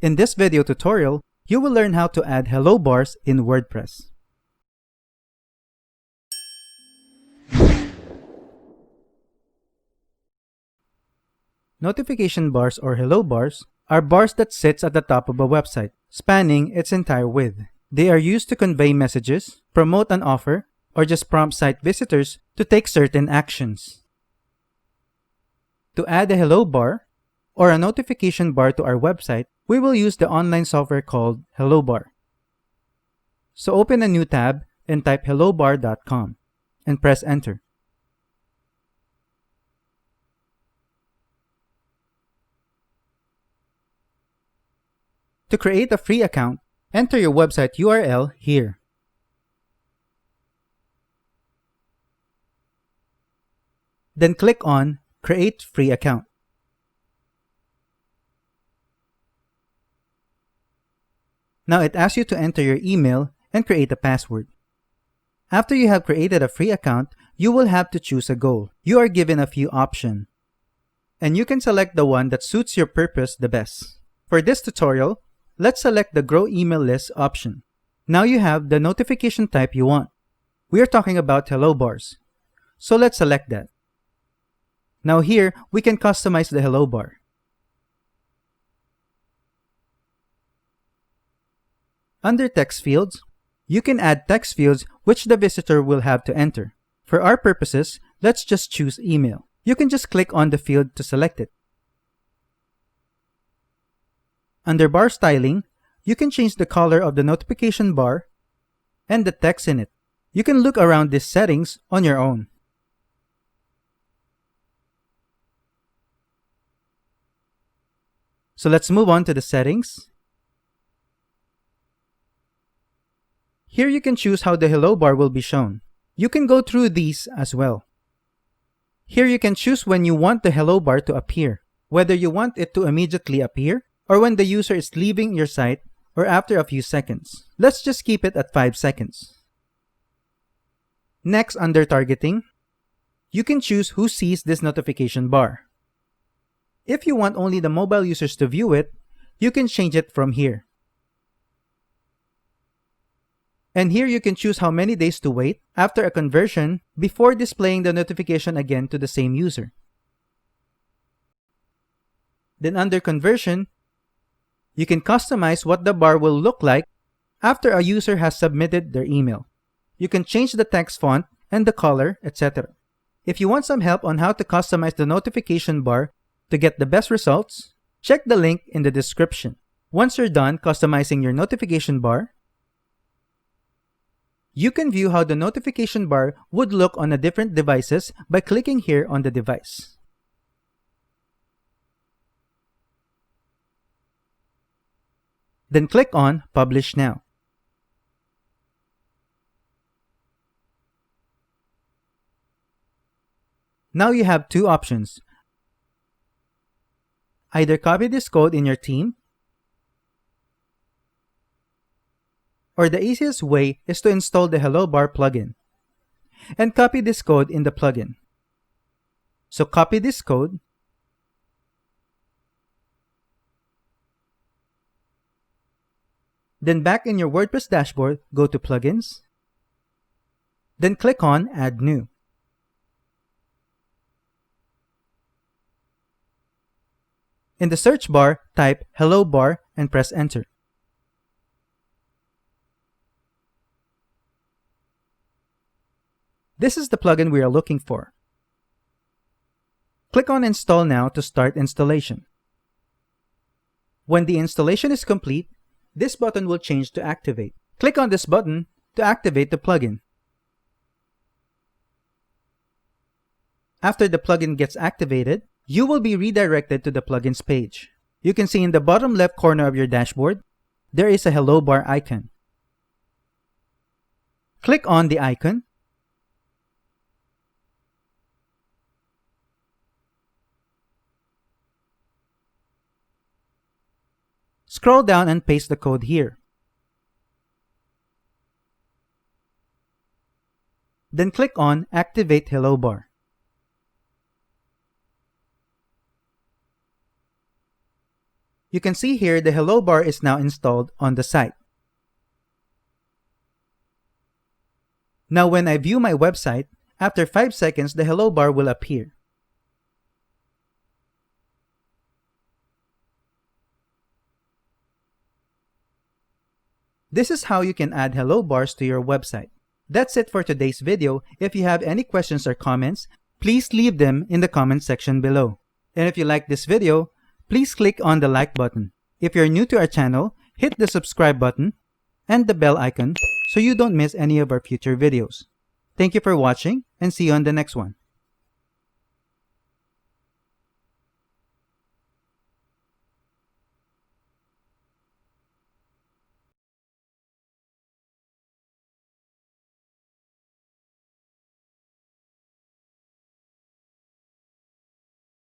In this video tutorial, you will learn how to add hello bars in WordPress. Notification bars or hello bars are bars that sits at the top of a website, spanning its entire width. They are used to convey messages, promote an offer, or just prompt site visitors to take certain actions. To add a hello bar or a notification bar to our website, we will use the online software called Hello Bar. So open a new tab and type WordPress.com and press enter. To create a free account, enter your website URL here. Then click on Create Free Account. Now it asks you to enter your email and create a password. After you have created a free account, you will have to choose a goal. You are given a few options, and you can select the one that suits your purpose the best. For this tutorial, let's select the Grow Email List option. Now you have the notification type you want. We are talking about hello bars, so let's select that. Now here, we can customize the hello bar. Under text fields, you can add text fields which the visitor will have to enter. For our purposes, let's just choose email. You can just click on the field to select it. Under bar styling, you can change the color of the notification bar and the text in it. You can look around these settings on your own. So let's move on to the settings. Here you can choose how the hello bar will be shown. You can go through these as well. Here you can choose when you want the hello bar to appear, whether you want it to immediately appear or when the user is leaving your site or after a few seconds. Let's just keep it at 5 seconds. Next, under targeting, you can choose who sees this notification bar. If you want only the mobile users to view it, you can change it from here. And here you can choose how many days to wait after a conversion before displaying the notification again to the same user. Then under conversion, you can customize what the bar will look like after a user has submitted their email. You can change the text font and the color, etc. If you want some help on how to customize the notification bar to get the best results, check the link in the description. Once you're done customizing your notification bar, you can view how the notification bar would look on the different devices by clicking here on the device. Then click on Publish Now. Now you have two options. Either copy this code in your theme, or the easiest way is to install the Hello Bar plugin and copy this code in the plugin. So copy this code, then back in your WordPress dashboard, go to Plugins, then click on Add New. In the search bar, type Hello Bar and press Enter. This is the plugin we are looking for. Click on Install Now to start installation. When the installation is complete, this button will change to Activate. Click on this button to activate the plugin. After the plugin gets activated, you will be redirected to the plugins page. You can see in the bottom left corner of your dashboard, there is a hello bar icon. Click on the icon. Scroll down and paste the code here. Then click on Activate Hello Bar. You can see here the hello bar is now installed on the site. Now when I view my website, after 5 seconds the hello bar will appear. This is how you can add hello bars to your website. That's it for today's video. If you have any questions or comments, please leave them in the comment section below. And if you like this video, please click on the like button. If you're new to our channel, hit the subscribe button and the bell icon so you don't miss any of our future videos. Thank you for watching and see you on the next one.